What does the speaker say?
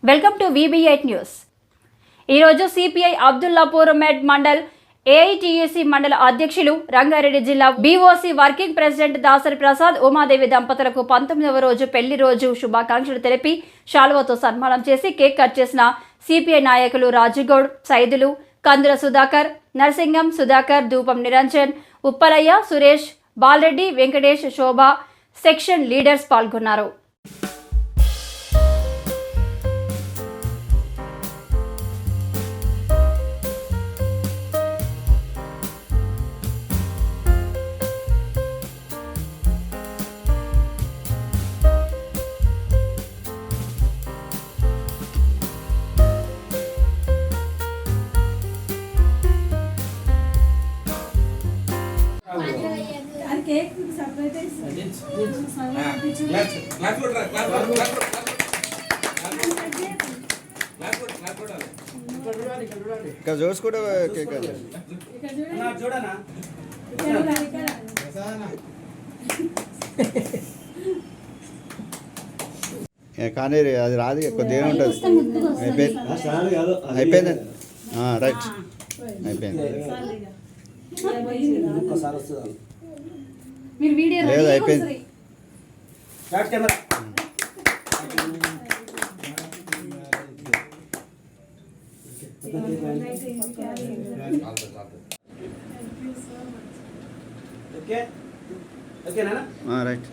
Welcome to VB8 news. ఈరోజు CPI Abdullapur మెడ్ mandal AITUC మండల అధ్యక్షులు రంగారెడ్డి జిల్లా BOC working president Dasari Prasad Umadevi దంపతులకు 19వ రోజు పెళ్లి రోజు శుభాకాంక్షలు తెలిపి శాలువతో సన్మానం చేసి కేక్ కట్ చేసిన సిపిఐ నాయకులు రాజుగౌడ్, సైదులు, కందుల సుధాకర్, నరసింగం సుధాకర్, ధూపం నిరంజన్, ఉప్పలయ్య, సురేష్, బాలరెడ్డి, వెంకటేష్, శోభ సెక్షన్ లీడర్స్ పాల్గొన్నారు. ఇక్కడ చూసుకుంటే కేక్ చూడనా కానీ అది రాదు, కొద్దిగా ఉంటుంది. అయిపోయింది రైట్ అయిపోయింది లేదు అయిపోయింది. రైట్